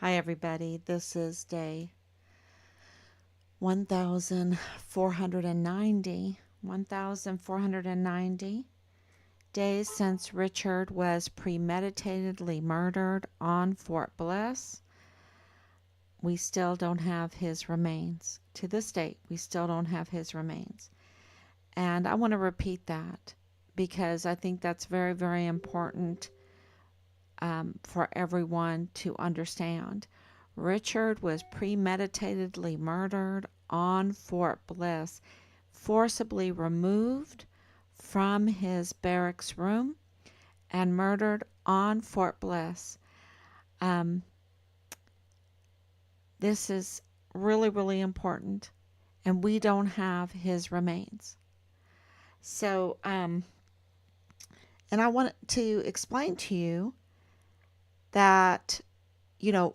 Hi, everybody. This is day 1490 days since Richard was premeditatedly murdered on Fort Bliss. We still don't have his remains. To this date, we still don't have his remains. And I want to repeat that because I think that's very, very important for everyone to understand. Richard was premeditatedly murdered on Fort Bliss, forcibly removed from his barracks room and murdered on Fort Bliss. This is really, really important, and we don't have his remains. So, and I want to explain to you that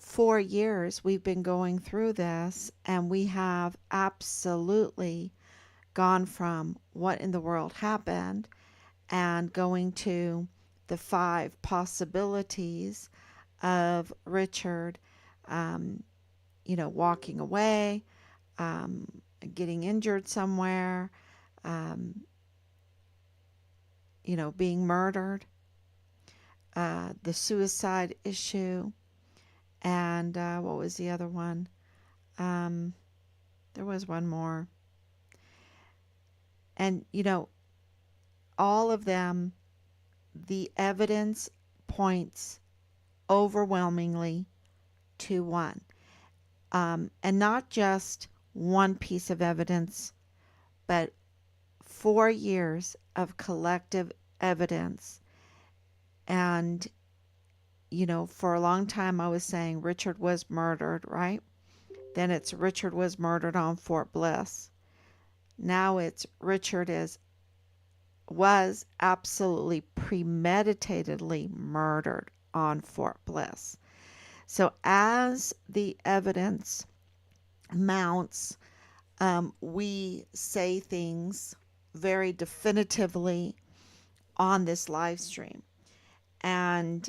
4 years we've been going through this, and we have absolutely gone from what in the world happened and going to the 5 possibilities of Richard, walking away, getting injured somewhere, being murdered, the suicide issue, and what was the other one? There was one more. And, all of them, the evidence points overwhelmingly to one. And not just one piece of evidence, but 4 years of collective evidence. And, for a long time I was saying Richard was murdered, right? Then it's Richard was murdered on Fort Bliss. Now it's Richard was absolutely premeditatedly murdered on Fort Bliss. So as the evidence mounts, we say things very definitively on this live stream. And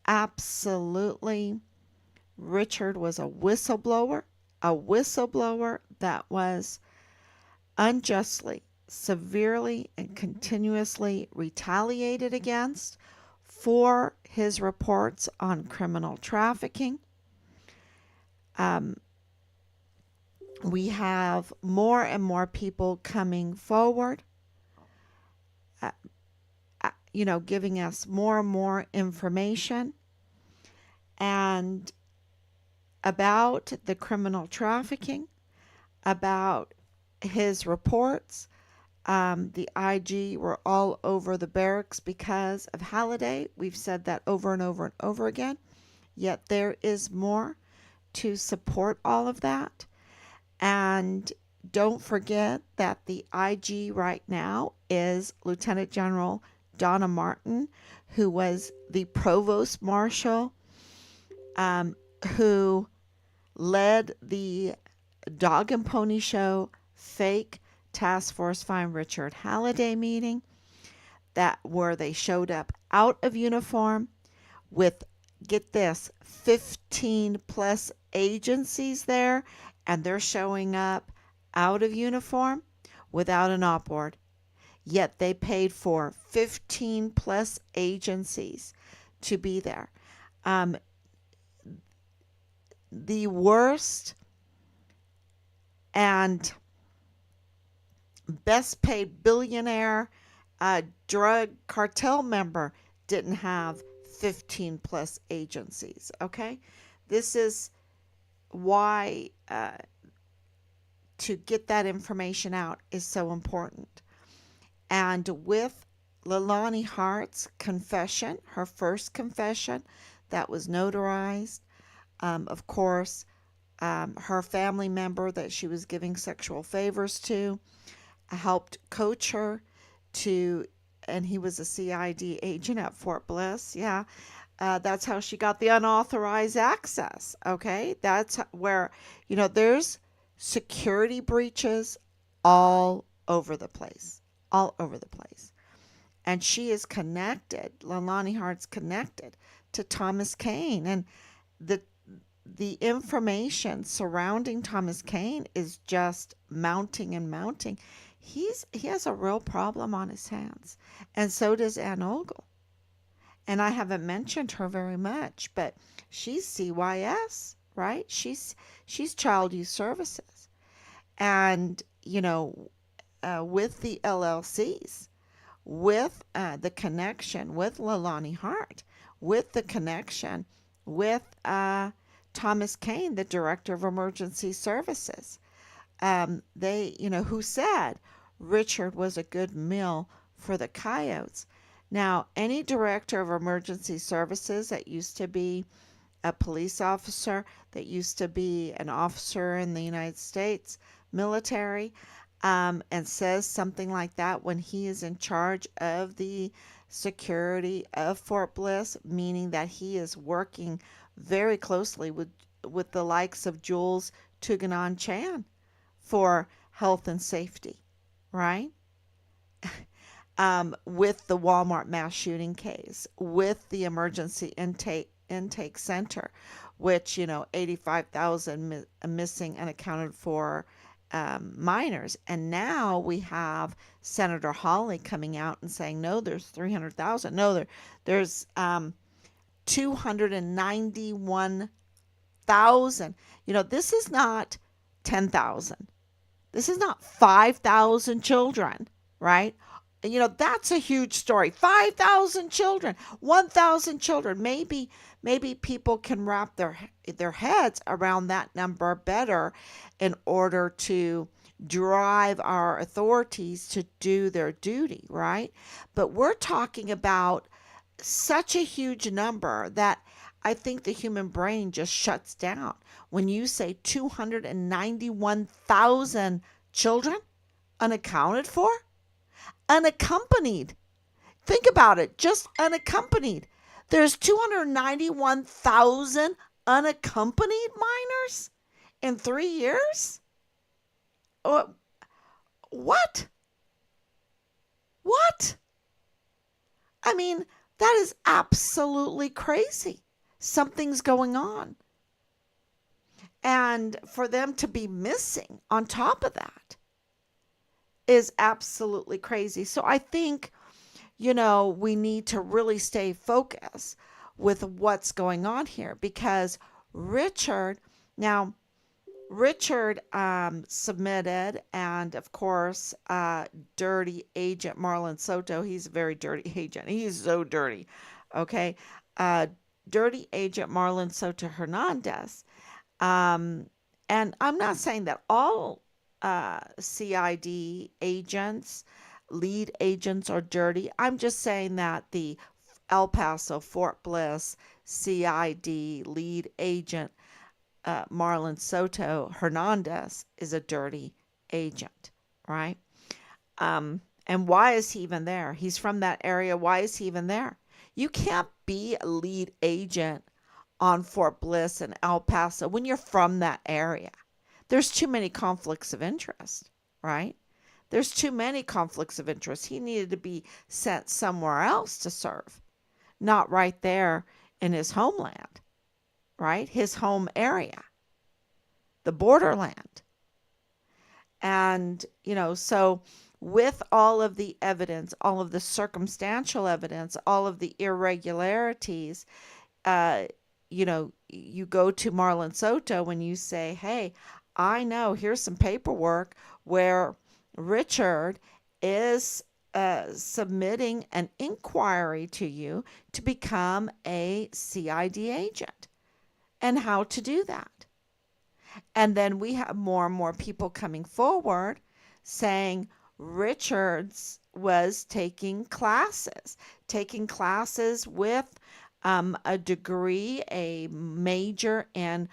absolutely, Richard was a whistleblower that was unjustly, severely, and continuously retaliated against for his reports on criminal trafficking. We have more and more people coming forward, giving us more and more information and about the criminal trafficking, about his reports. The IG were all over the barracks because of Halliday. We've said that over and over and over again. Yet there is more to support all of that. And don't forget that the IG right now is Lieutenant General Donna Martin, who was the Provost Marshal, who led the Dog and Pony Show fake Task Force Find Richard Halliday meeting, where they showed up out of uniform with, get this, 15 plus agencies there, and they're showing up out of uniform without an op board. Yet they paid for 15 plus agencies to be there. The worst and best paid billionaire drug cartel member didn't have 15 plus agencies. Okay, this is why to get that information out is so important. And with Leilani Hart's confession, her first confession that was notarized, of course, her family member that she was giving sexual favors to helped coach her to, and he was a CID agent at Fort Bliss. Yeah, that's how she got the unauthorized access. Okay, that's where, there's security breaches all over the place. And she is connected, Leilani Hart's connected to Thomas Kane. And the the information surrounding Thomas Kane is just mounting and mounting. He has a real problem on his hands, and so does Ann Ogle. And I haven't mentioned her very much, but she's CYS, right? She's Child Youth Services, and with the LLCs, with the connection with Leilani Hart, with the connection with Thomas Kane, the Director of Emergency Services. Who said Richard was a good meal for the coyotes. Now, any Director of Emergency Services that used to be a police officer, that used to be an officer in the United States military, and says something like that when he is in charge of the security of Fort Bliss, meaning that he is working very closely with the likes of Jules Tuganon Chan for health and safety, right? With the Walmart mass shooting case, with the emergency intake center, which 85,000 missing unaccounted for minors, and now we have Senator Hawley coming out and saying no, there's 300,000. No, there's 291,000. This is not 10,000. This is not 5,000 children, right? That's a huge story. 5,000 children, 1,000 children. Maybe people can wrap their heads around that number better in order to drive our authorities to do their duty, right? But we're talking about such a huge number that I think the human brain just shuts down when you say 291,000 children unaccounted for, unaccompanied. Think about it, just unaccompanied. There's 291,000 unaccompanied minors in 3 years? What? What? I mean, that is absolutely crazy. Something's going on. And for them to be missing on top of that is absolutely crazy. So I think, we need to really stay focused with what's going on here, because Richard submitted, and of course, dirty agent Marlon Soto, he's a very dirty agent. He's so dirty. Okay. Dirty agent Marlon Soto Hernandez. And I'm not saying that all CID agents, lead agents are dirty. I'm just saying that the El Paso, Fort Bliss, CID lead agent Marlon Soto Hernandez is a dirty agent, right? And why is he even there? He's from that area. Why is he even there? You can't be a lead agent on Fort Bliss and El Paso when you're from that area. There's too many conflicts of interest, right? There's too many conflicts of interest. He needed to be sent somewhere else to serve, not right there in his homeland, right? His home area, the borderland. And, so with all of the evidence, all of the circumstantial evidence, all of the irregularities, you go to Marlon Soto when you say, hey, I know here's some paperwork where Richard is submitting an inquiry to you to become a CID agent, and how to do that. And then we have more and more people coming forward saying Richards was taking classes with a degree, a major in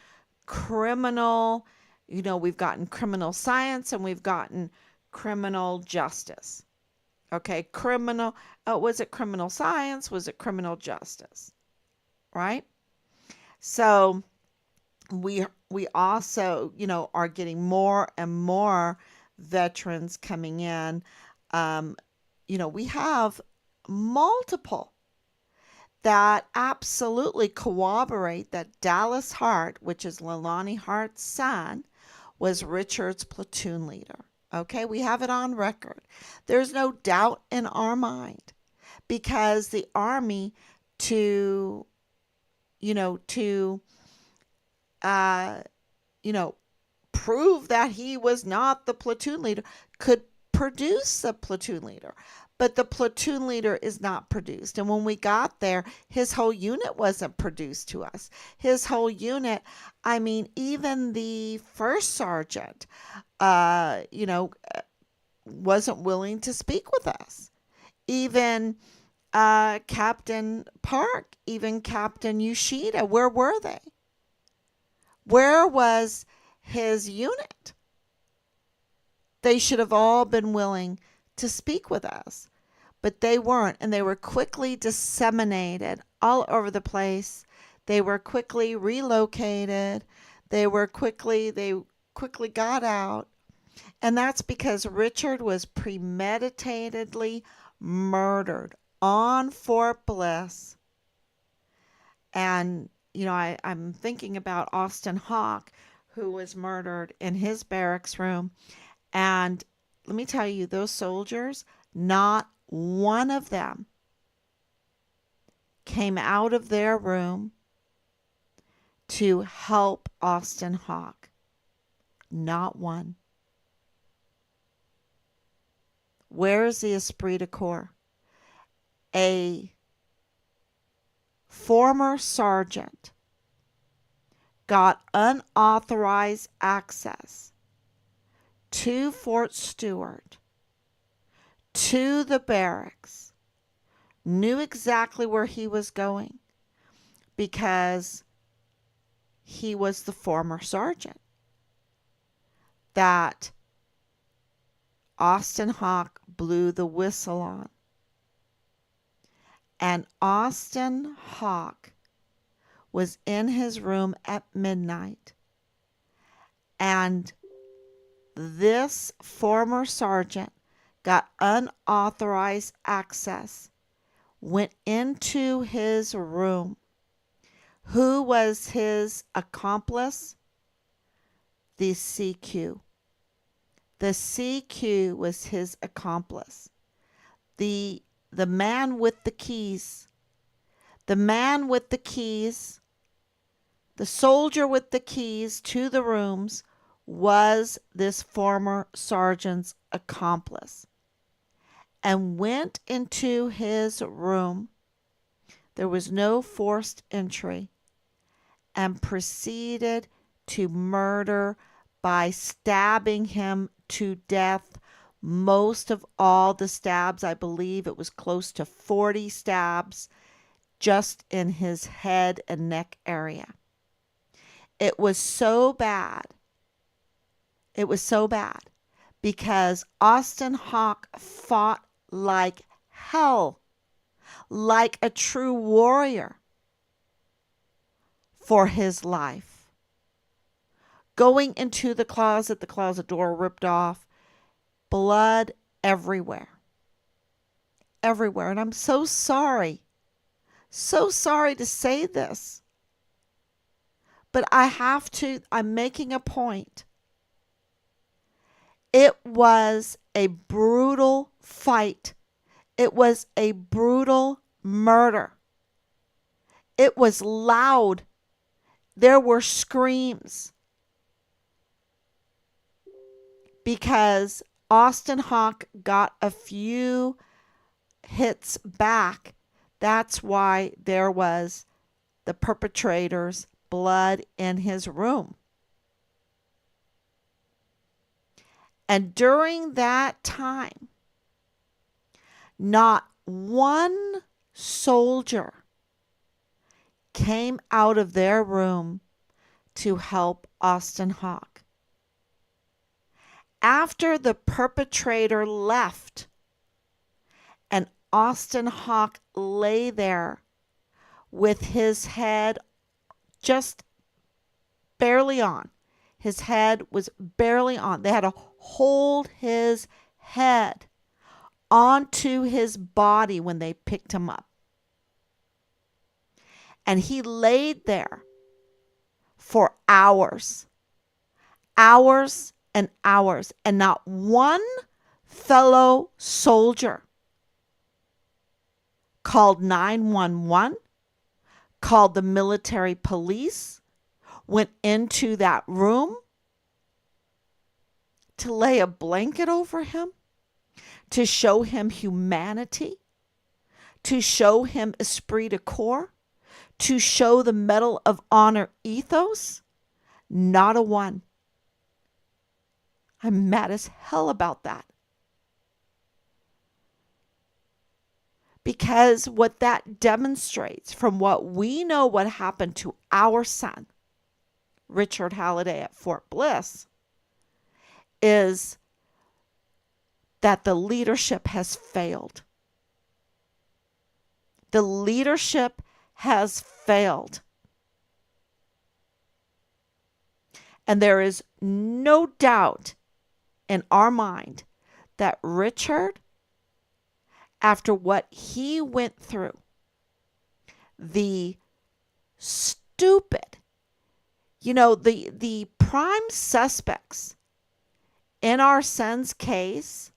criminal, we've gotten criminal science and we've gotten criminal justice. Okay, was it criminal science? Was it criminal justice? Right? So we also, are getting more and more veterans coming in. We have multiple that absolutely corroborate that Dallas Hart, which is Leilani Hart's son, was Richard's platoon leader. Okay, we have it on record. There's no doubt in our mind because the Army to, to, uh, you know, prove that he was not the platoon leader could produce a platoon leader. But the platoon leader is not produced. And when we got there, his whole unit wasn't produced to us. His whole unit, I mean, even the first sergeant, wasn't willing to speak with us. Even Captain Park, even Captain Yoshida, where were they? Where was his unit? They should have all been willing to speak with us, but they weren't, and they were quickly disseminated all over the place. They were quickly relocated. They quickly got out, and that's because Richard was premeditatedly murdered on Fort Bliss. And I'm thinking about Austin Hawke, who was murdered in his barracks room. And let me tell you, those soldiers, not one of them came out of their room to help Austin Hawke. Not one. Where's the esprit de corps? A former sergeant got unauthorized access to Fort Stewart, to the barracks, knew exactly where he was going because he was the former sergeant that Austin Hawke blew the whistle on. And Austin Hawke was in his room at midnight, and this former sergeant got unauthorized access, went into his room. Who was his accomplice? The CQ. The CQ was his accomplice. The man with the keys. The man with the keys, the soldier with the keys to the rooms, was this former sergeant's accomplice and went into his room. There was no forced entry, and proceeded to murder by stabbing him to death. Most of all the stabs, I believe it was close to 40 stabs, just in his head and neck area. It was so bad. It was so bad because Austin Hawke fought like hell, like a true warrior for his life. Going into the closet door ripped off, blood everywhere. Everywhere. And I'm so sorry to say this, but I'm making a point. It was a brutal fight. It was a brutal murder. It was loud. There were screams because Austin Hawke got a few hits back. That's why there was the perpetrator's blood in his room. And during that time, not one soldier came out of their room to help Austin Hawke. After the perpetrator left and Austin Hawke lay there with his head just barely on. His head was barely on. They had to hold his head onto his body when they picked him up. And he laid there for hours, hours and hours, and not one fellow soldier called 911, called the military police, went into that room to lay a blanket over him, to show him humanity, to show him esprit de corps, to show the Medal of Honor ethos. Not a one. I'm mad as hell about that. Because what that demonstrates, from what we know what happened to our son, Richard Halliday at Fort Bliss, is that the leadership has failed. The leadership has failed. And there is no doubt in our mind that Richard, after what he went through, the stupid, the prime suspects in our son's case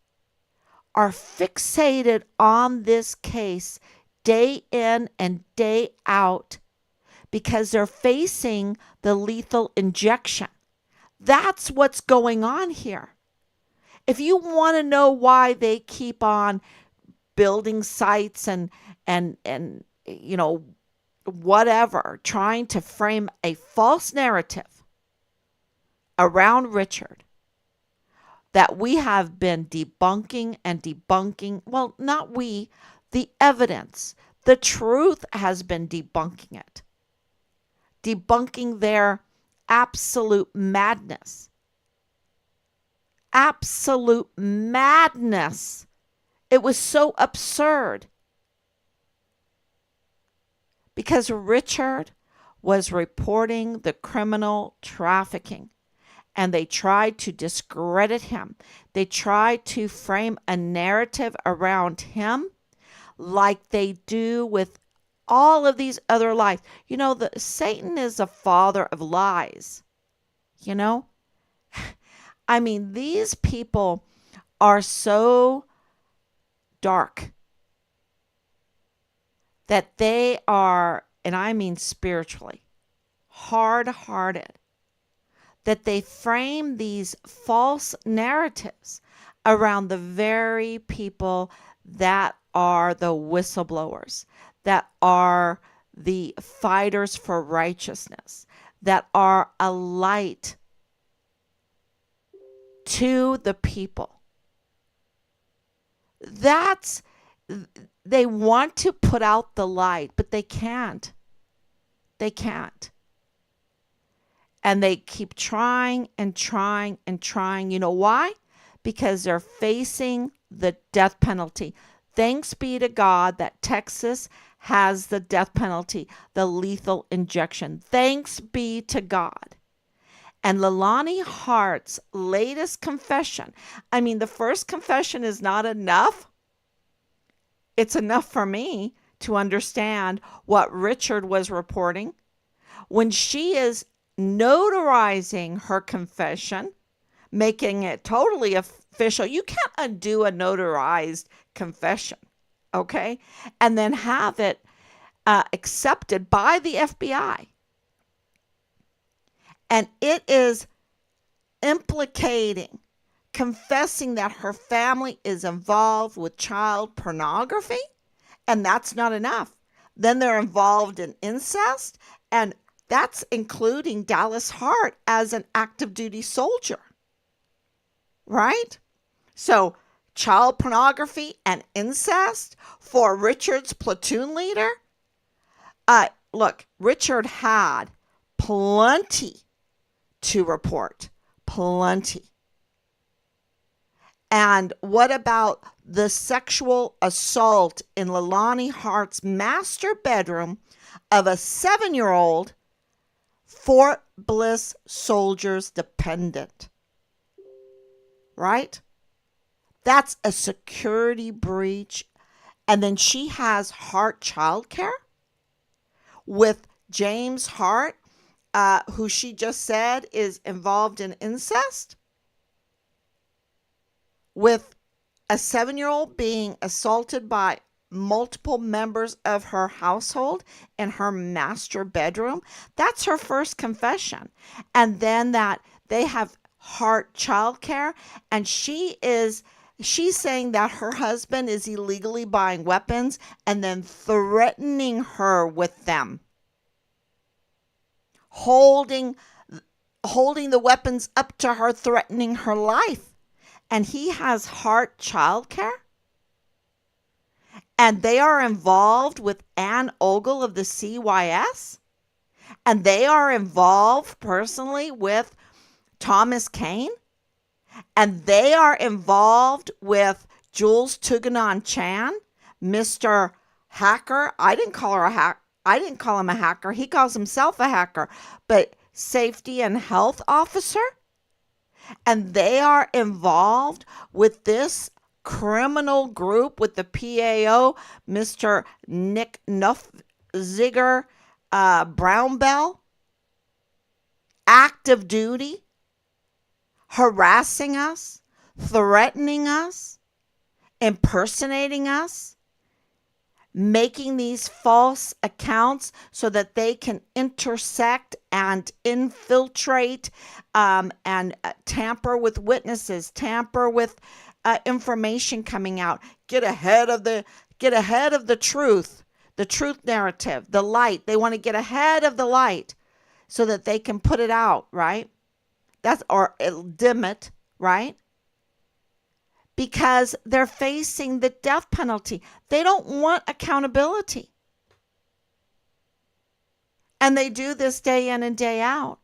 are fixated on this case day in and day out because they're facing the lethal injection. That's what's going on here. If you want to know why they keep on building sites and whatever, trying to frame a false narrative around Richard that we have been debunking and debunking, well, not we, the evidence, the truth has been debunking it, debunking their absolute madness. Absolute madness. It was so absurd. Because Richard was reporting the criminal trafficking, and they tried to discredit him. They tried to frame a narrative around him like they do with all of these other lies. Satan is the father of lies. I mean, these people are so dark that they are, and I mean spiritually, hard-hearted, that they frame these false narratives around the very people that are the whistleblowers, that are the fighters for righteousness, that are a light to the people. They want to put out the light, but they can't. They can't. And they keep trying and trying and trying. You know why? Because they're facing the death penalty. Thanks be to God that Texas has the death penalty, the lethal injection. Thanks be to God. And Leilani Hart's latest confession, I mean, the first confession is not enough. It's enough for me to understand what Richard was reporting. When she is notarizing her confession, making it totally official, you can't undo a notarized confession, okay? And then have it accepted by the FBI. And it is implicating, confessing that her family is involved with child pornography, and that's not enough. Then they're involved in incest, and that's including Dallas Hart as an active duty soldier, right? So child pornography and incest for Richard's platoon leader. Look, Richard had plenty to report, plenty. And what about the sexual assault in Leilani Hart's master bedroom of a 7-year-old Fort Bliss soldier's dependent? Right? That's a security breach. And then she has Hart childcare? with James Hart, who she just said is involved in incest, with a 7-year-old being assaulted by multiple members of her household in her master bedroom. That's her first confession. And then that they have Hart childcare, and she's saying that her husband is illegally buying weapons and then threatening her with them, holding the weapons up to her, threatening her life. And he has Hart childcare, and they are involved with Ann Ogle of the CYS, and they are involved personally with Thomas Kane, and they are involved with Jules Tuganon Chan, Mr. Hacker. I didn't call him a hacker. He calls himself a hacker, but safety and health officer. And they are involved with this criminal group with the PAO, Mr. Nick Nuffziger Brownbell, active duty, harassing us, threatening us, impersonating us, making these false accounts so that they can intersect and infiltrate and tamper with witnesses, tamper with information coming out, get ahead of the truth narrative, the light. They want to get ahead of the light so that they can put it out, right? Or it'll dim it, right? Because they're facing the death penalty. They don't want accountability. And they do this day in and day out.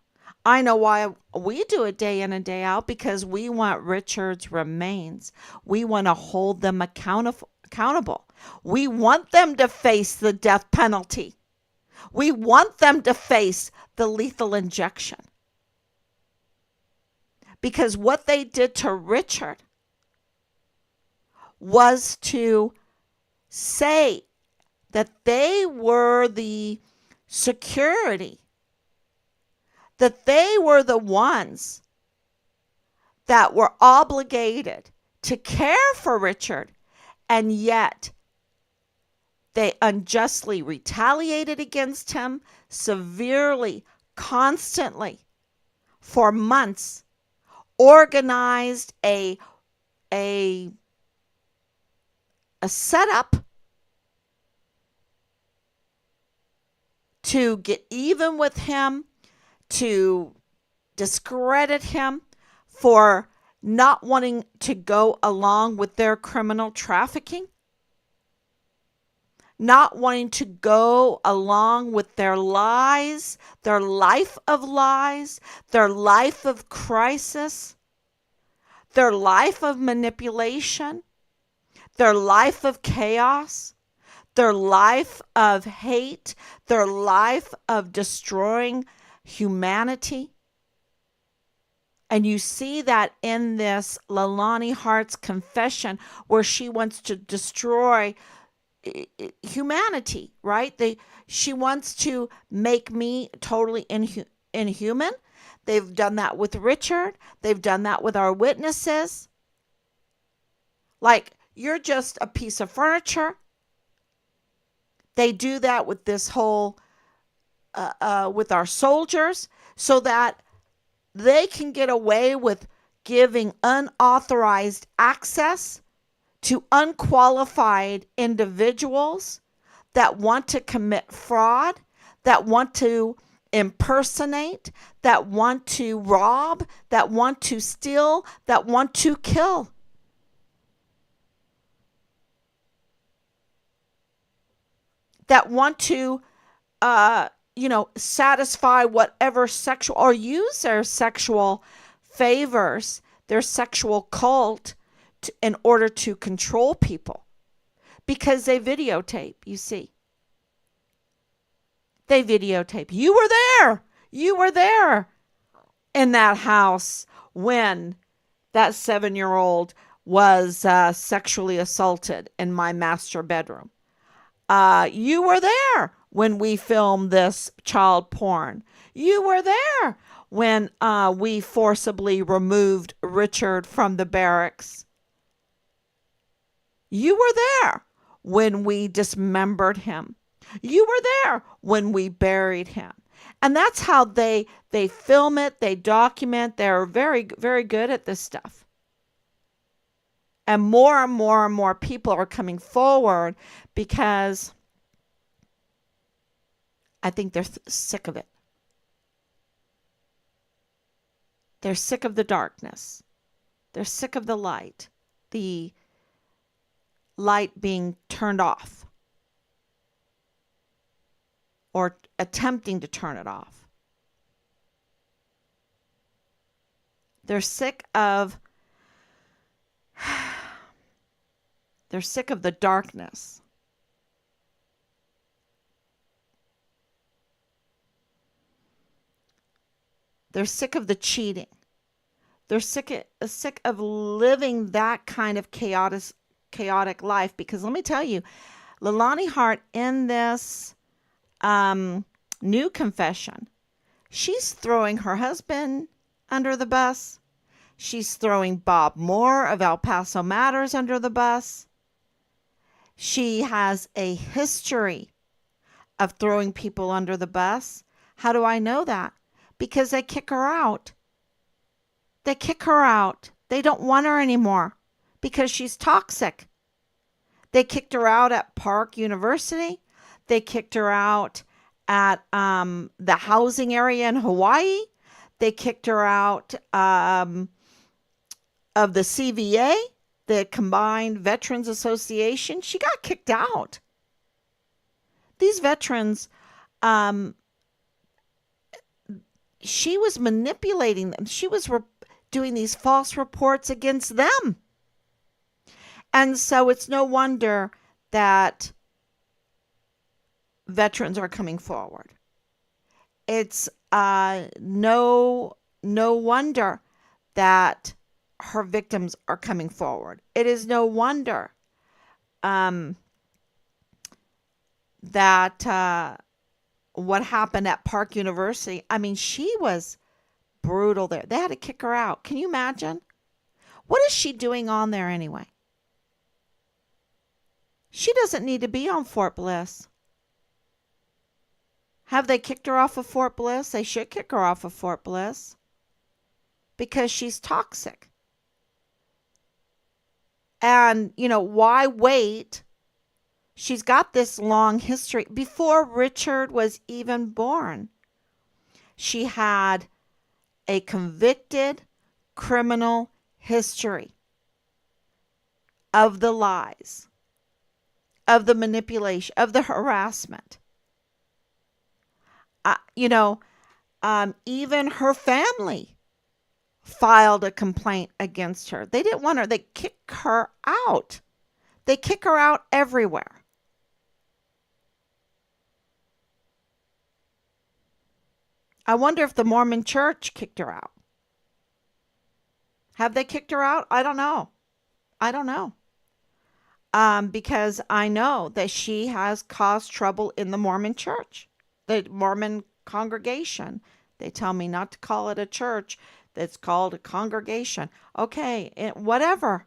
I know why we do it day in and day out, because we want Richard's remains. We want to hold them accountable. We want them to face the death penalty. We want them to face the lethal injection. Because what they did to Richard was to say that they were the security, that they were the ones that were obligated to care for Richard, and yet they unjustly retaliated against him severely, constantly, for months, organized a setup to get even with him, to discredit him for not wanting to go along with their criminal trafficking, not wanting to go along with their lies, their life of lies, their life of crisis, their life of manipulation, their life of chaos, their life of hate, their life of destroying humanity. And you see that in this Leilani Hart's confession, where she wants to destroy humanity, right? She wants to make me totally inhuman. They've done that with Richard. They've done that with our witnesses. Like, you're just a piece of furniture. They do that with this whole, with our soldiers, so that they can get away with giving unauthorized access to unqualified individuals that want to commit fraud, that want to impersonate, that want to rob, that want to steal, that want to kill. That want to, satisfy whatever sexual, or use their sexual favors, their sexual cult, in order to control people. Because they videotape, you see. They videotape. You were there. You were there in that house when that 7-year-old was sexually assaulted in my master bedroom. You were there when we filmed this child porn. You were there when we forcibly removed Richard from the barracks. You were there when we dismembered him. You were there when we buried him. And that's how they film it, they document. They're very, very good at this stuff. And more and more and more people are coming forward because I think they're sick of it. They're sick of the darkness. They're sick of the the light being turned off or attempting to turn it off. They're sick of the darkness. They're sick of the cheating. They're sick of living that kind of chaotic life. Because let me tell you, Leilani Hart, in this new confession, she's throwing her husband under the bus. She's throwing Bob Moore of El Paso Matters under the bus. She has a history of throwing people under the bus. How do I know that? Because they kick her out. They kick her out. They don't want her anymore because she's toxic. They kicked her out at Park University. They kicked her out at the housing area in Hawaii. They kicked her out of the CVA, the Combined Veterans Association. She got kicked out. These veterans, she was manipulating them. She was doing these false reports against them. And so it's no wonder that veterans are coming forward. It's no wonder that her victims are coming forward. It is no wonder that what happened at Park University, I mean, she was brutal there. They had to kick her out. Can you imagine? What is she doing on there anyway? She doesn't need to be on Fort Bliss. Have they kicked her off of Fort Bliss? They should kick her off of Fort Bliss because she's toxic. And, why wait? She's got this long history. Before Richard was even born, she had a convicted criminal history of the lies, of the manipulation, of the harassment. Even her family filed a complaint against her. They didn't want her. They kick her out. They kick her out everywhere. I wonder if the Mormon Church kicked her out. Have they kicked her out? I don't know. Because I know that she has caused trouble in the Mormon Church, the Mormon congregation. They tell me not to call it a church. It's called a congregation. Okay, whatever.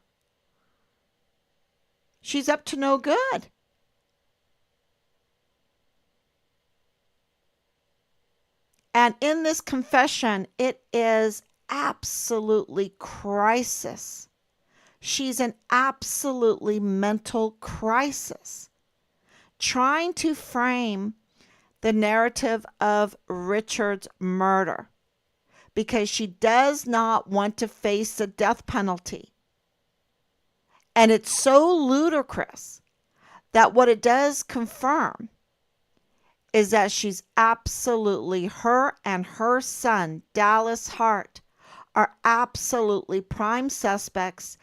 She's up to no good. And in this confession, it is absolutely crisis. She's an absolutely mental crisis, trying to frame the narrative of Richard's murder because she does not want to face the death penalty. And it's so ludicrous that what it does confirm is that she's absolutely, her and her son, Dallas Hart, are absolutely prime suspects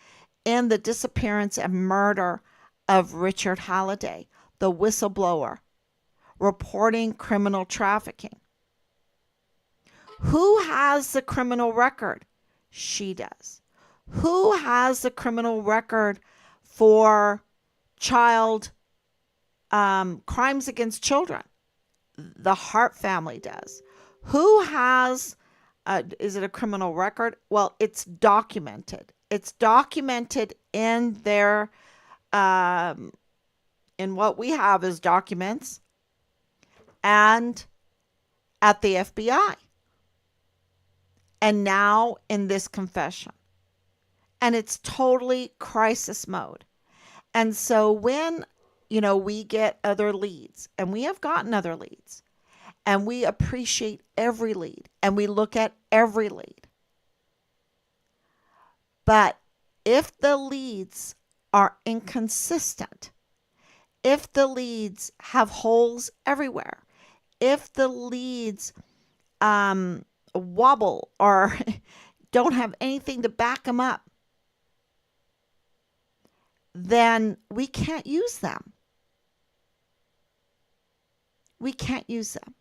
in the disappearance and murder of Richard Halliday, the whistleblower, reporting criminal trafficking. Who has the criminal record? She does. Who has the criminal record for child crimes against children? the Hart family does. Who has, is it a criminal record? Well, it's documented. It's documented in their, in what we have as documents and at the FBI. And now in this confession. And it's totally crisis mode. And so when, we get other leads, and we have gotten other leads, and we appreciate every lead, and we look at every lead. But if the leads are inconsistent, if the leads have holes everywhere, if the leads wobble or don't have anything to back them up, then we can't use them. We can't use them.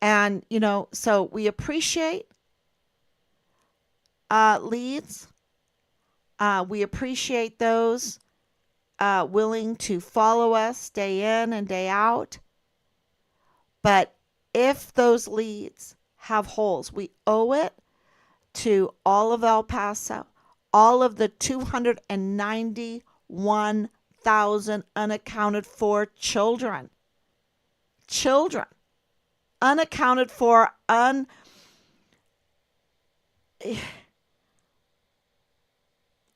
And, so we appreciate leads. We appreciate those willing to follow us day in and day out. But if those leads have holes, we owe it to all of El Paso, all of the 291,000 unaccounted for children. Unaccounted for,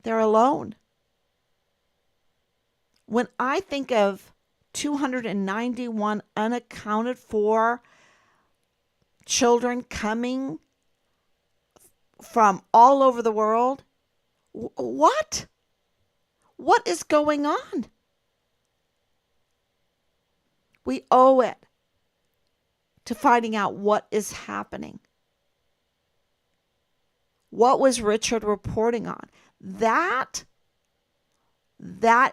they're alone. When I think of 291 unaccounted for children coming from all over the world, what is going on? We owe it to finding out what is happening. What was Richard reporting on? That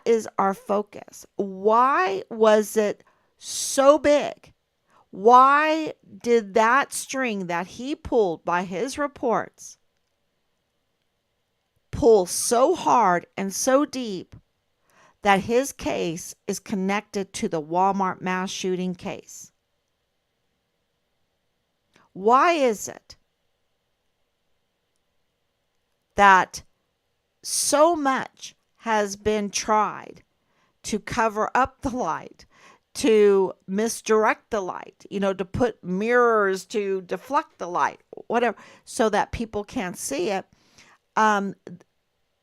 is our focus. Why was it so big? Why did that string that he pulled by his reports pull so hard and so deep that his case is connected to the Walmart mass shooting case? Why is it that so much has been tried to cover up the light, to misdirect the light, to put mirrors to deflect the light, whatever, so that people can't see it,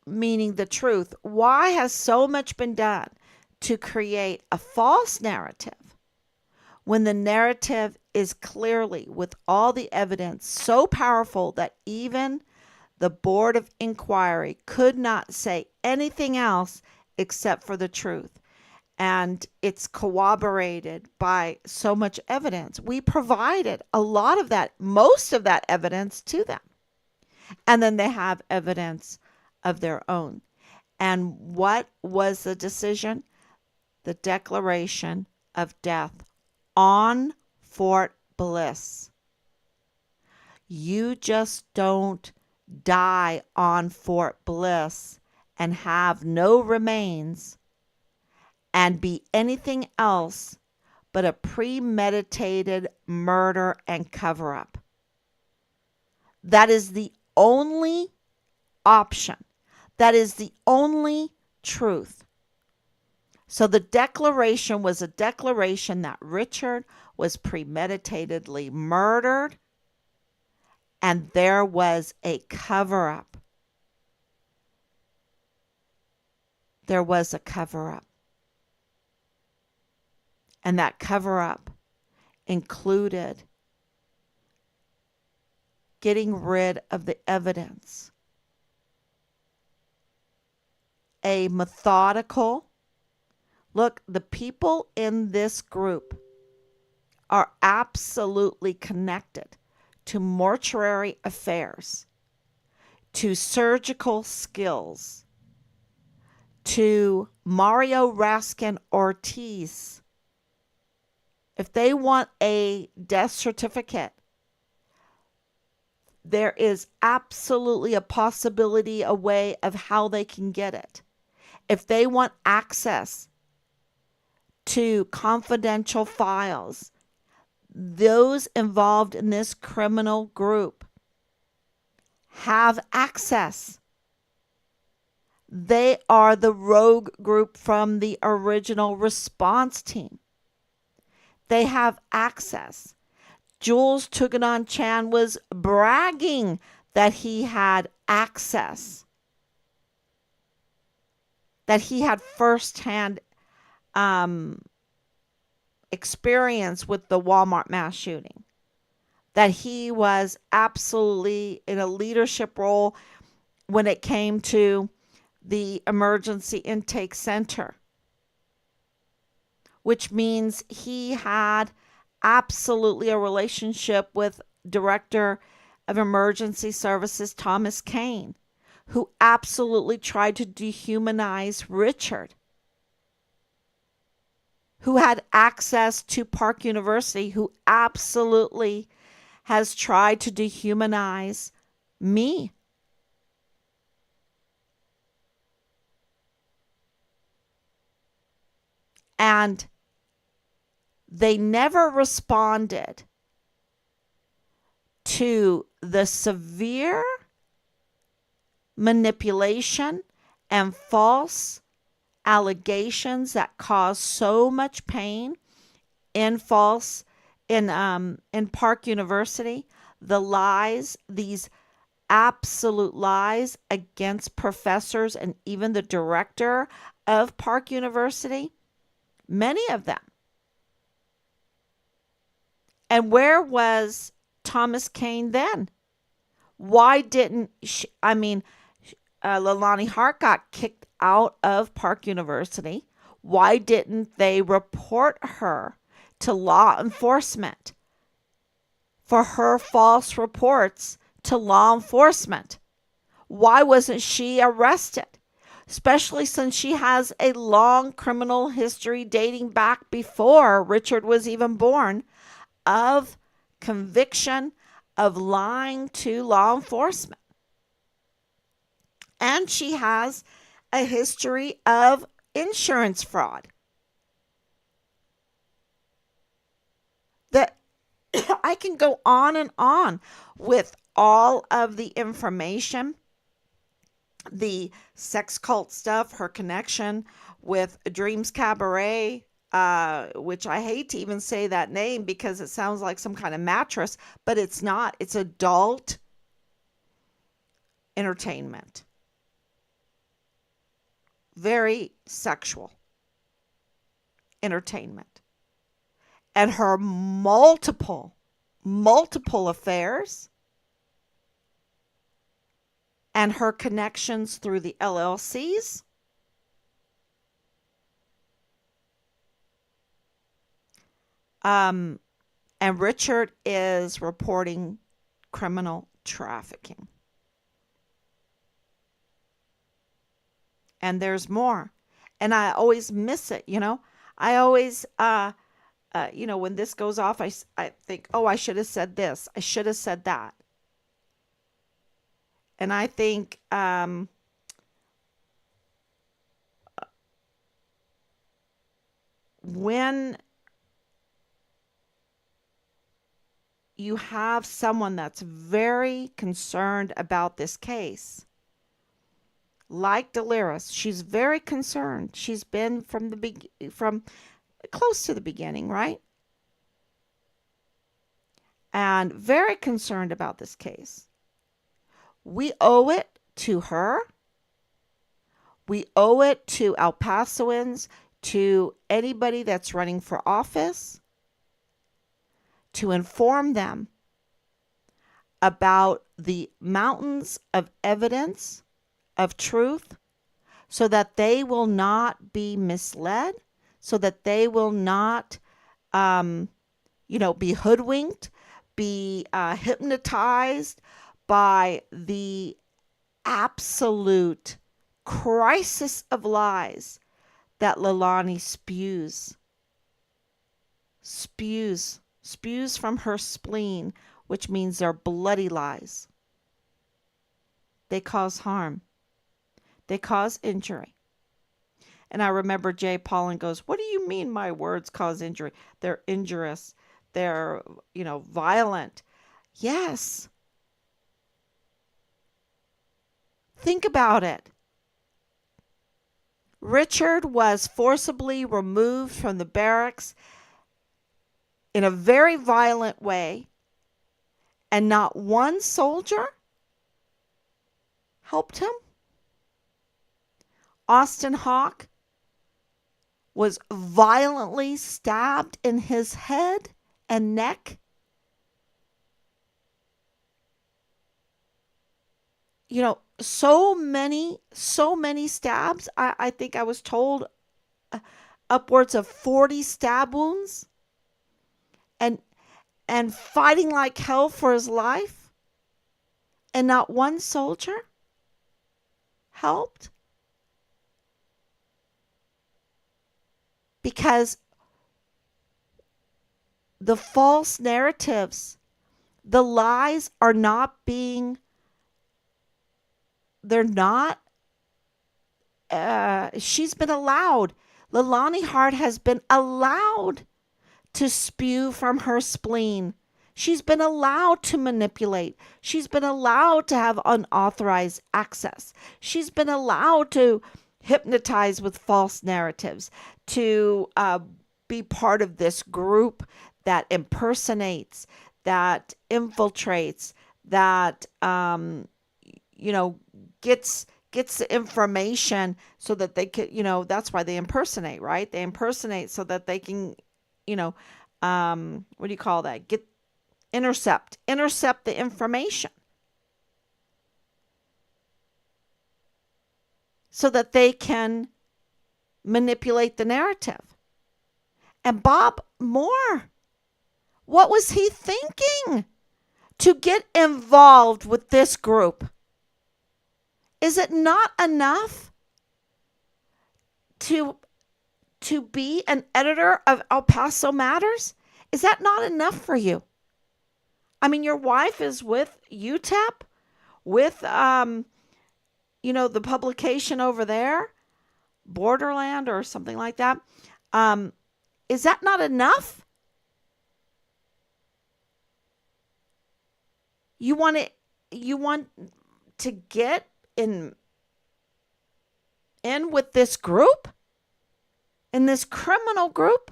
meaning the truth? Why has so much been done to create a false narrative when the narrative is clearly, with all the evidence, so powerful that even the Board of Inquiry could not say anything else except for the truth? And it's corroborated by so much evidence. We provided a lot of that, most of that evidence to them. And then they have evidence of their own. And what was the decision? The declaration of death on Fort Bliss. You just don't die on Fort Bliss and have no remains and be anything else but a premeditated murder and cover-up. That is the only option. That is the only truth. So the declaration was a declaration that Richard was premeditatedly murdered and there was a cover-up. There was a cover-up. And that cover-up included getting rid of the evidence. A methodical, look, the people in this group are absolutely connected to mortuary affairs, to surgical skills, to Mario Raskin Ortiz. If they want a death certificate, there is absolutely a possibility, a way of how they can get it. If they want access to confidential files. Those involved in this criminal group have access. They are the rogue group from the original response team. They have access. Jules Tuganon Chan was bragging that he had access, that he had firsthand experience with the Walmart mass shooting, that he was absolutely in a leadership role when it came to the emergency intake center, which means he had absolutely a relationship with Director of Emergency Services Thomas Kane, who absolutely tried to dehumanize Richard, who had access to Park University, who absolutely has tried to dehumanize me. And they never responded to the severe manipulation and false allegations that cause so much pain in Park University, the lies, these absolute lies against professors and even the director of Park University, many of them. And where was Thomas Kane then? Why didn't Leilani Hart got kicked out of Park University? Why didn't they report her to law enforcement for her false reports to law enforcement? Why wasn't she arrested? Especially since she has a long criminal history dating back before Richard was even born of conviction of lying to law enforcement. And she has a history of insurance fraud. That I can go on and on with all of the information, the sex cult stuff, her connection with Dreams Cabaret, which I hate to even say that name because it sounds like some kind of mattress, but it's not. It's adult entertainment. Very sexual entertainment. And her multiple affairs and her connections through the LLCs. And Richard is reporting criminal trafficking. And there's more. And I always miss it, I always, when this goes off, I think, oh, I should have said this. I should have said that. And I think when you have someone that's very concerned about this case, like Deliris, she's very concerned. She's been from close to the beginning, right? And very concerned about this case. We owe it to her. We owe it to El Pasoans, to anybody that's running for office, to inform them about the mountains of evidence, of truth, so that they will not be misled, so that they will not, be hoodwinked, be hypnotized by the absolute crisis of lies that Leilani spews from her spleen, which means they're bloody lies. They cause harm. They cause injury. And I remember Jay Paulin goes, "What do you mean my words cause injury? They're injurious. They're, violent." Yes. Think about it. Richard was forcibly removed from the barracks in a very violent way, and not one soldier helped him. Austin Hawk was violently stabbed in his head and neck. So many stabs. I think I was told upwards of 40 stab wounds, and fighting like hell for his life, and not one soldier helped, because the false narratives, the lies are not being, they're not, she's been allowed, Leilani Hart has been allowed to spew from her spleen. She's been allowed to manipulate. She's been allowed to have unauthorized access. She's been allowed to hypnotize with false narratives, to be part of this group that impersonates, that infiltrates, that gets the information so that they could, that's why they impersonate, right? They impersonate so that they can, what do you call that? Intercept the information so that they can manipulate the narrative. And Bob Moore, what was he thinking to get involved with this group? Is it not enough to be an editor of El Paso Matters? Is that not enough for you? I mean, your wife is with UTEP, with, the publication over there, Borderland or something like that. Is that not enough? You want to get in with this group, in this criminal group,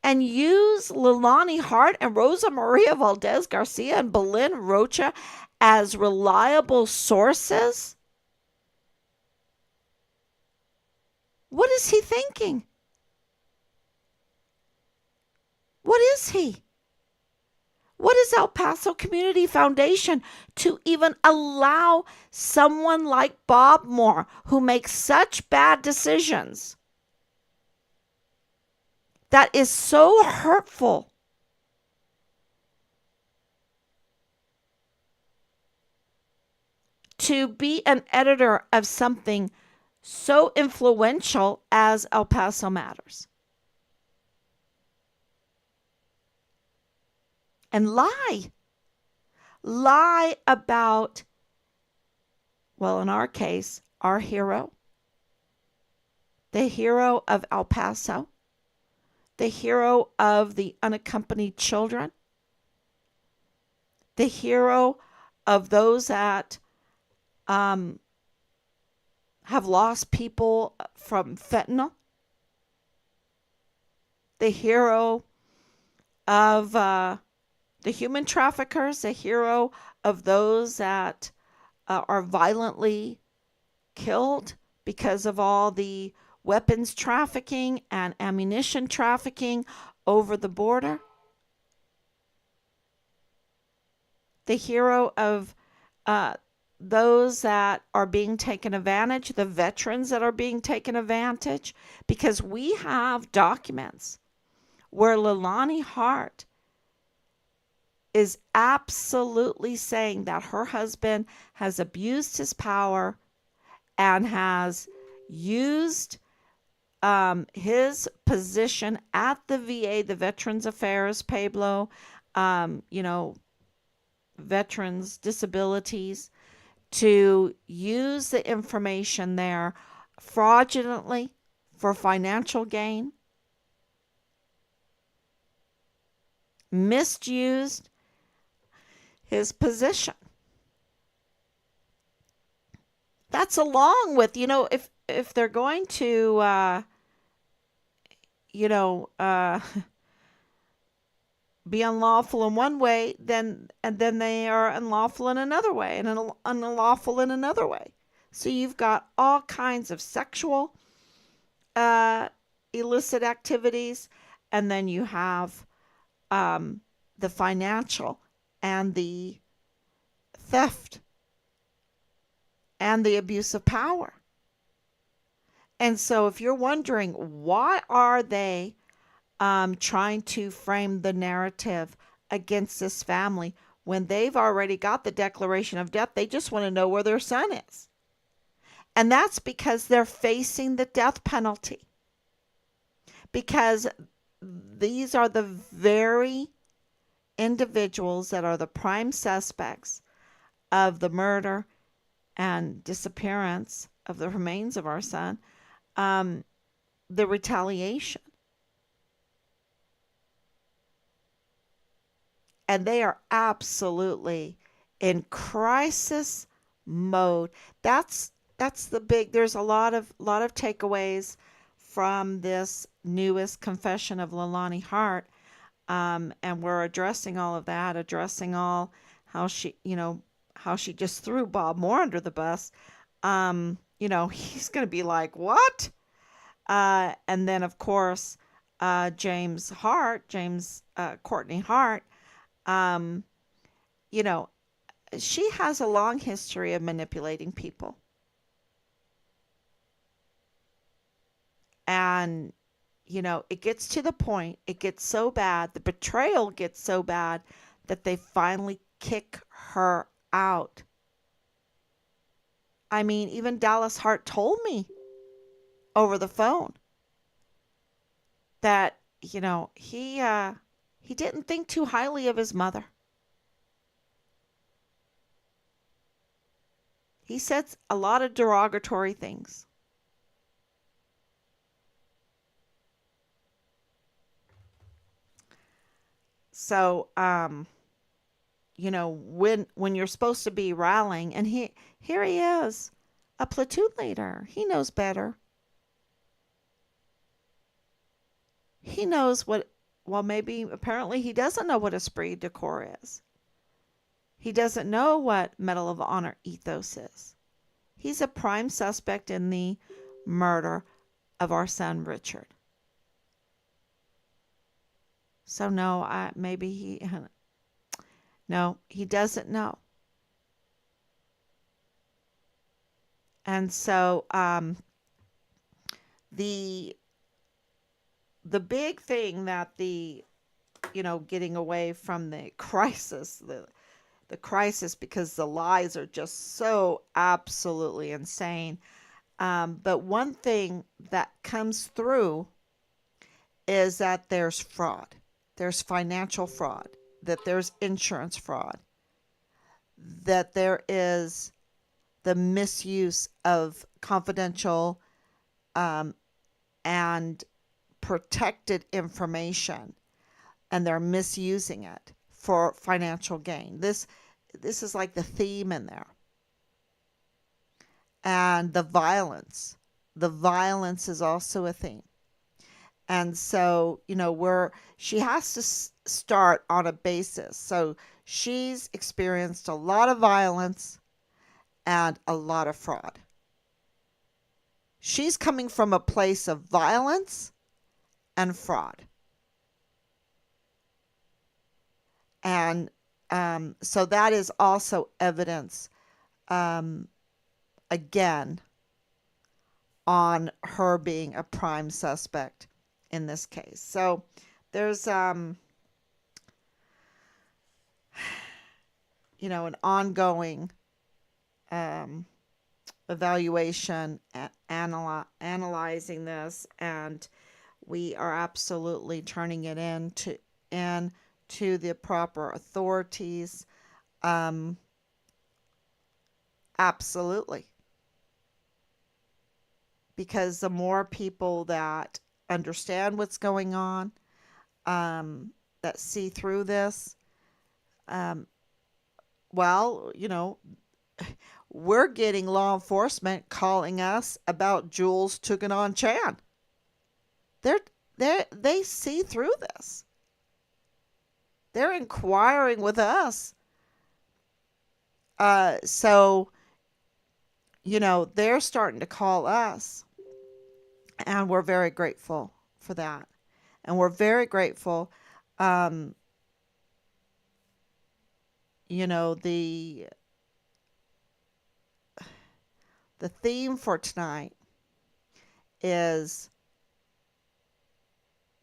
and use Leilani Hart and Rosa Maria Valdez Garcia and Belen Rocha as reliable sources? What is he thinking? What is he? What is El Paso Community Foundation to even allow someone like Bob Moore, who makes such bad decisions, that is so hurtful, to be an editor of something so influential as El Paso Matters? And lie about, well, in our case, our hero, the hero of El Paso, the hero of the unaccompanied children, the hero of those that have lost people from fentanyl, the hero of the human traffickers, the hero of those that are violently killed because of all the weapons trafficking and ammunition trafficking over the border. The hero of those that are being taken advantage, the veterans that are being taken advantage, because we have documents where Leilani Hart is absolutely saying that her husband has abused his power and has used his position at the VA, the Veterans Affairs, Pueblo, veterans, disabilities, to use the information there fraudulently for financial gain, misused his position. That's along with, if they're going to, you know, uh, be unlawful in one way, then they are unlawful in another way, and unlawful in another way. So you've got all kinds of sexual uh, illicit activities, and then you have um, the financial and the theft and the abuse of power. And so if you're wondering, why are they trying to frame the narrative against this family when they've already got the declaration of death? They just want to know where their son is. And that's because they're facing the death penalty. Because these are the very individuals that are the prime suspects of the murder and disappearance of the remains of our son, the retaliation. And they are absolutely in crisis mode. That's the big. There's a lot of takeaways from this newest confession of Leilani Hart, and we're addressing all of that, addressing all how she just threw Bob Moore under the bus. He's going to be like, what? And then, of course, James Courtney Hart, um, you know, she has a long history of manipulating people. And, it gets to the point, it gets so bad, the betrayal gets so bad that they finally kick her out. I mean, even Dallas Hart told me over the phone that, he didn't think too highly of his mother. He said a lot of derogatory things. So, when you're supposed to be rallying, and here he is, a platoon leader. He knows better. He knows what. Well, maybe apparently he doesn't know what esprit de corps is. He doesn't know what Medal of Honor ethos is. He's a prime suspect in the murder of our son Richard. So no, maybe no, he doesn't know. And so the the big thing that getting away from the crisis, because the lies are just so absolutely insane. But one thing that comes through is that there's fraud, there's financial fraud, that there's insurance fraud, that there is the misuse of confidential and protected information, and they're misusing it for financial gain. This is like the theme in there. And the violence. The violence is also a theme. And so, she has to start on a basis. So she's experienced a lot of violence and a lot of fraud. She's coming from a place of violence and fraud. And so that is also evidence, again, on her being a prime suspect in this case. So there's, an ongoing evaluation, analyzing this, and we are absolutely turning it into the proper authorities. Absolutely. because the more people that understand what's going on, that see through this, um, well, we're getting law enforcement calling us about Jules Tuganon Chan. They see through this. They're inquiring with us. So, they're starting to call us. And we're very grateful for that. And we're very grateful. Um, the theme for tonight is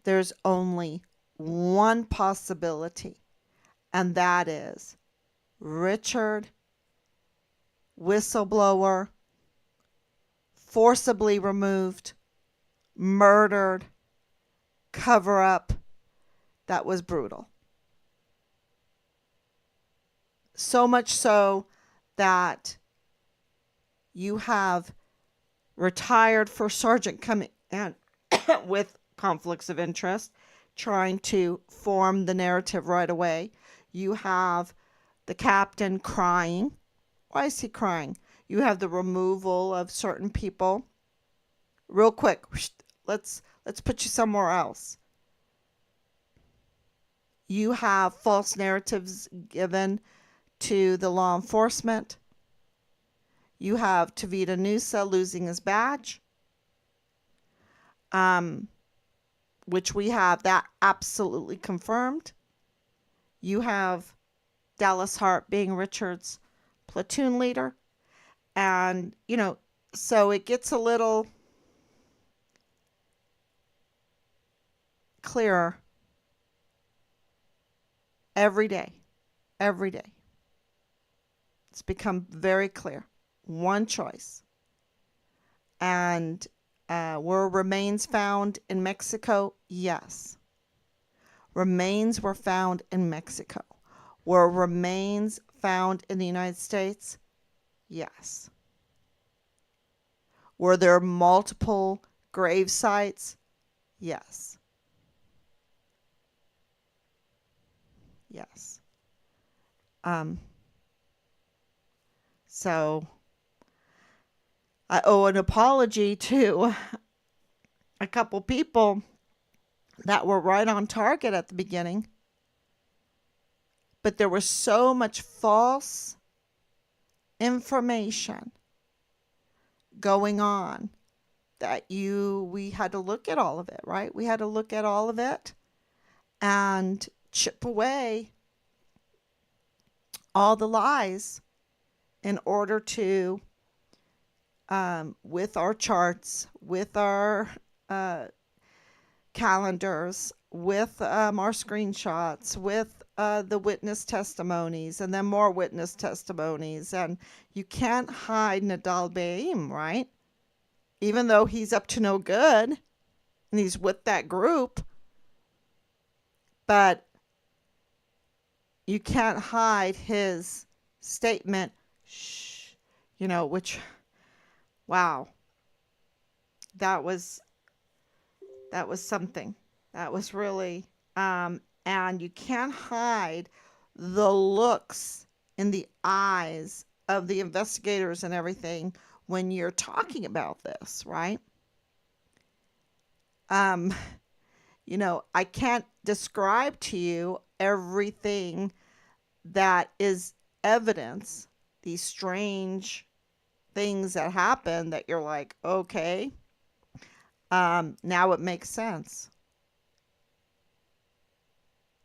there's only one possibility, and that is Richard, whistleblower, forcibly removed, murdered, cover up. That was brutal. So much so that you have retired first sergeant coming in with conflicts of interest, trying to form the narrative right away. You have the captain crying. Why is he crying? You have the removal of certain people. Real quick, let's put you somewhere else. You have false narratives given to the law enforcement. You have Tavita Nusa losing his badge, which we have that absolutely confirmed. You have Dallas Hart being Richard's platoon leader. And, so it gets a little clearer every day. Every day. It's become very clear. One choice. And were remains found in Mexico? Yes. Remains were found in Mexico. Were remains found in the United States? Yes. Were there multiple grave sites? Yes. Yes. So I owe an apology to a couple people that were right on target at the beginning. But there was so much false information going on that we had to look at all of it, right? We had to look at all of it and chip away all the lies in order to, with our charts, with our calendars, with our screenshots, with the witness testimonies, and then more witness testimonies. And you can't hide Nadal Baim, right? Even though he's up to no good and he's with that group, but you can't hide his statement, which, wow, that was something. That was really, and you can't hide the looks in the eyes of the investigators and everything when you're talking about this, right? I can't describe to you everything that is evidence, these strange things that happen that you're like, okay, now it makes sense.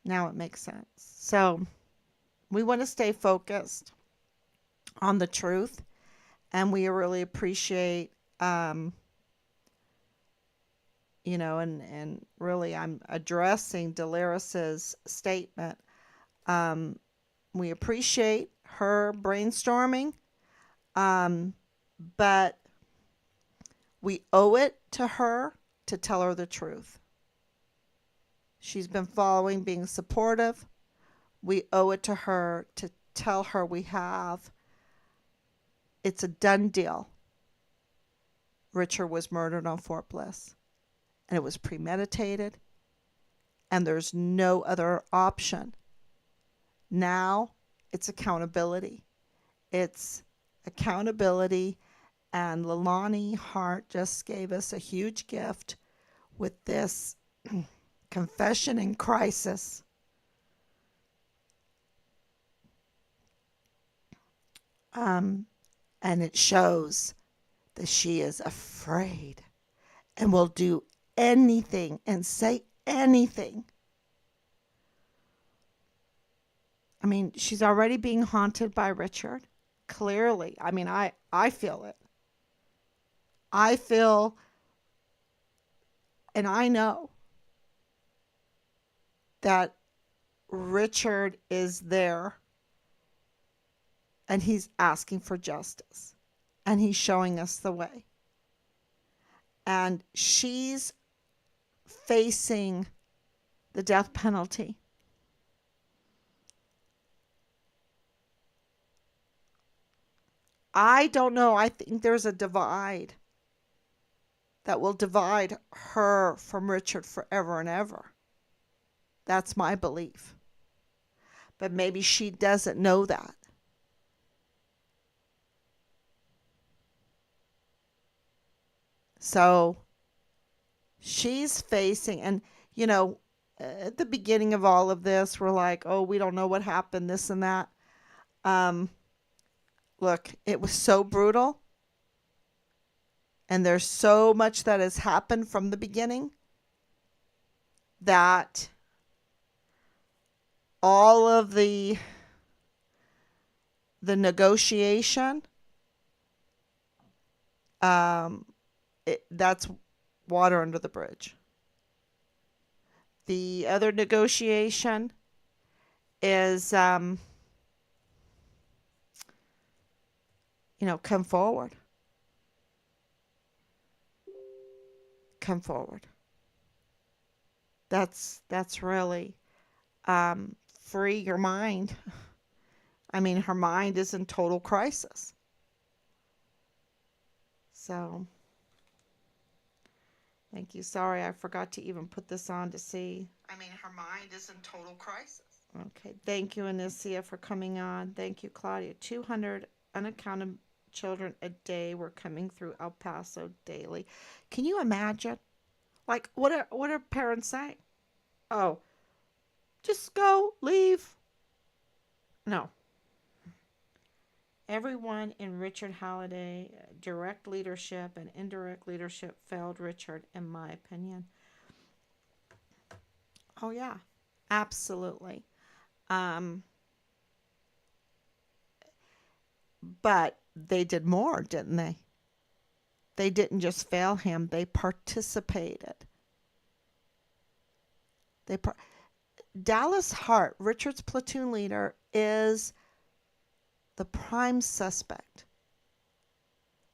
Now it makes sense. So we want to stay focused on the truth, and we really appreciate, and really I'm addressing Deliris's statement. We appreciate her brainstorming, but we owe it to her to tell her the truth. She's been following, being supportive. We owe it to her to tell her it's a done deal. Richard was murdered on Fort Bliss. And it was premeditated. And there's no other option. Now it's accountability. It's accountability. And Leilani Hart just gave us a huge gift with this confession in crisis. And it shows that she is afraid and will do anything and say anything. I mean, she's already being haunted by Richard. Clearly. I mean, I feel it. I feel, and I know that Richard is there and he's asking for justice and he's showing us the way. And she's facing the death penalty. I don't know. I think there's a divide that will divide her from Richard forever and ever. That's my belief. But maybe she doesn't know that. So she's facing, and you know, at the beginning of all of this, we're like, oh, we don't know what happened, this and that. Look, it was so brutal. And there's so much that has happened from the beginning that all of the negotiation, that's water under the bridge. The other negotiation is, come forward. Come forward. That's really free your mind. I mean, her mind is in total crisis. So, thank you. Sorry, I forgot to even put this on to see. I mean, her mind is in total crisis. Okay. Thank you, Anicia, for coming on. Thank you, Claudia. 200 unaccounted children a day were coming through El Paso daily. Can you imagine? Like, what are parents saying? Oh, just go, leave. No. Everyone in Richard Halliday, direct leadership and indirect leadership failed Richard, in my opinion. Oh, yeah, absolutely. But they did more, didn't they? They didn't just fail him, they participated. Dallas Hart, Richard's platoon leader, is the prime suspect.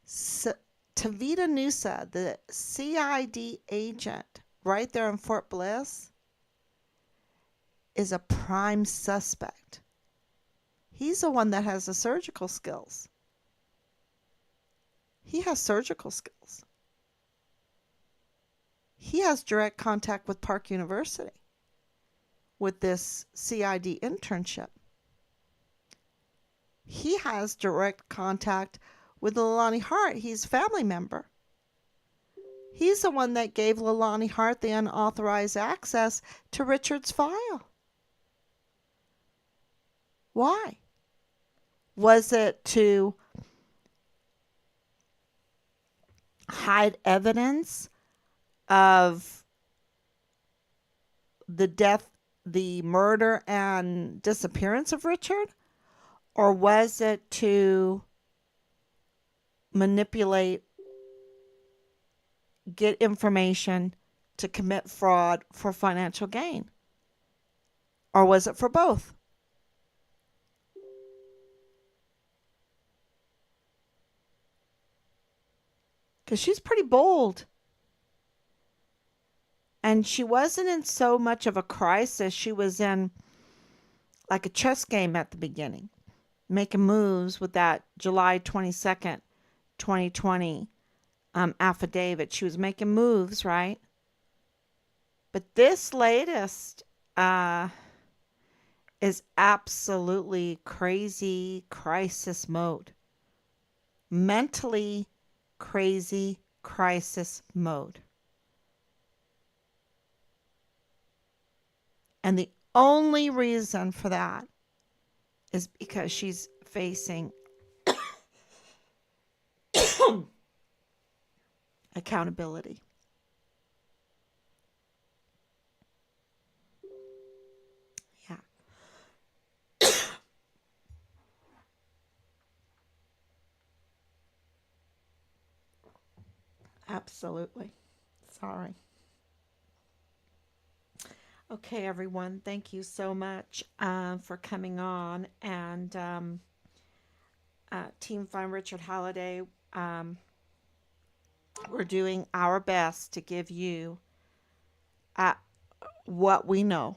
Tavita Nusa, the CID agent right there in Fort Bliss, is a prime suspect. He's the one that has the surgical skills. He has surgical skills. He has direct contact with Park University with this CID internship. He has direct contact with Leilani Hart. He's a family member. He's the one that gave Leilani Hart the unauthorized access to Richard's file. Why? Was it to hide evidence of the death, the murder and disappearance of Richard? Or was it to manipulate, get information to commit fraud for financial gain? Or was it for both? Because she's pretty bold. And she wasn't in so much of a crisis. She was in like a chess game at the beginning, making moves with that July 22nd, 2020 affidavit. She was making moves, right? But this latest is absolutely crazy crisis mode. Mentally crazy crisis mode. And the only reason for that is because she's facing accountability. Yeah. Absolutely. Sorry. Okay, everyone. Thank you so much for coming on. And Team Find Richard Holiday, we're doing our best to give you uh, what we know,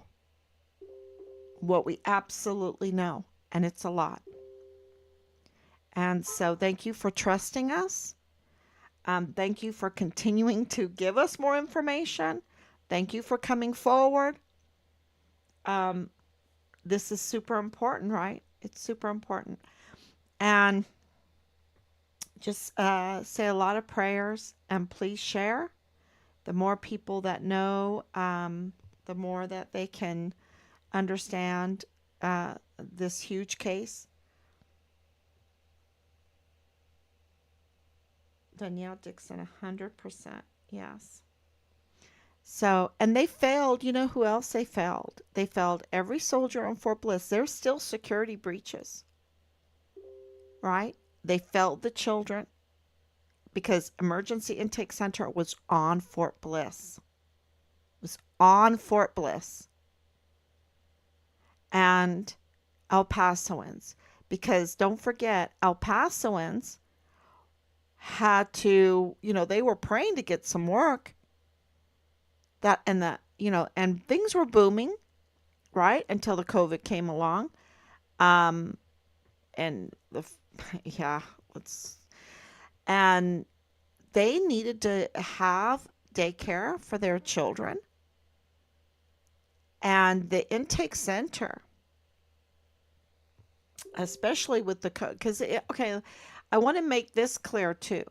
what we absolutely know. And it's a lot. And so thank you for trusting us. Thank you for continuing to give us more information. Thank you for coming forward. Um, this is super important, right? It's super important. And just say a lot of prayers and please share. The more people that know, the more that they can understand this huge case. Danielle Dixon, 100%. Yes. So, and they failed. You know who else they failed? They failed every soldier on Fort Bliss. There's still security breaches, right? They failed the children because emergency intake center was on Fort Bliss. It was on Fort Bliss and El Pasoans. Because don't forget, El Pasoans had to, they were praying to get some work. And things were booming, right? Until the COVID came along. Um, and yeah, and they needed to have daycare for their children. And the intake center, especially with because, okay, I want to make this clear too,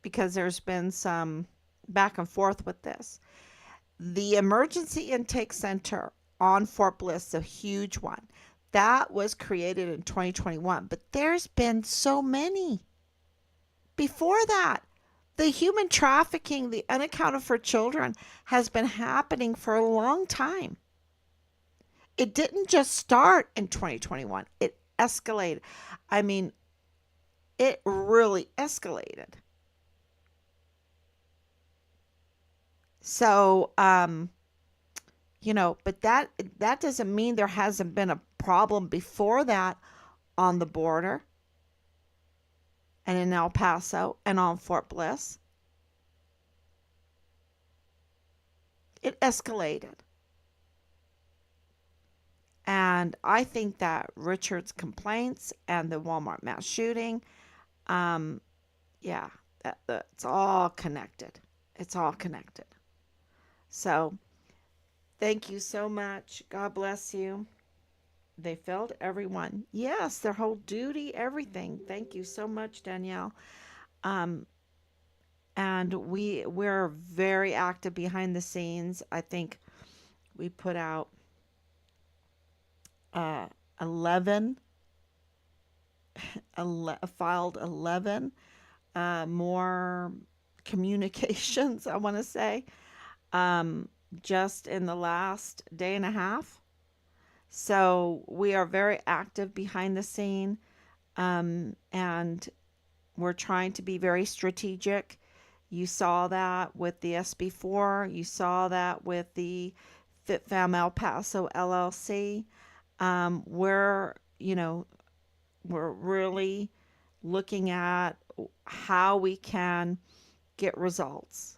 because there's been some back and forth with this. The emergency intake center on Fort Bliss, a huge one, that was created in 2021, but there's been so many before that. The human trafficking, the unaccounted for children, has been happening for a long time. It didn't just start in 2021. It escalated. I mean, it really escalated. So, but that doesn't mean there hasn't been a problem before that on the border and in El Paso and on Fort Bliss. It escalated. And I think that Richard's complaints and the Walmart mass shooting, yeah, it's all connected. It's all connected. So thank you so much. God bless you. They failed everyone. Yes, their whole duty, everything. Thank you so much, Danielle. Um, and we're very active behind the scenes. I think we put out 11, filed 11 more communications, I want to say, just in the last day and a half. So we are very active behind the scene, and we're trying to be very strategic. You saw that with the SB4. You saw that with the FitFam El Paso LLC. We're, we're really looking at how we can get results,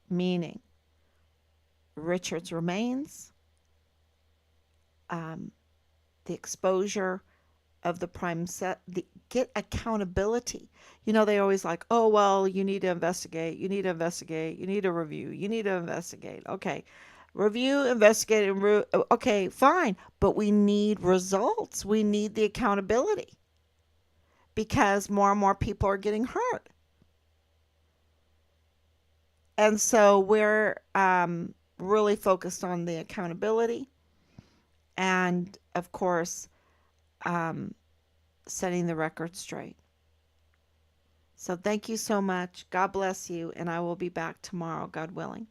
meaning Richard's remains, the exposure of the prime set, get accountability. You know, they always like, oh, well, you need to investigate, you need to investigate, you need to review, you need to investigate. Okay, review, investigate, and okay, fine, but we need results. We need the accountability because more and more people are getting hurt. And so we're really focused on the accountability and, of course, um, setting the record straight. So thank you so much. God bless you. And I will be back tomorrow, God willing.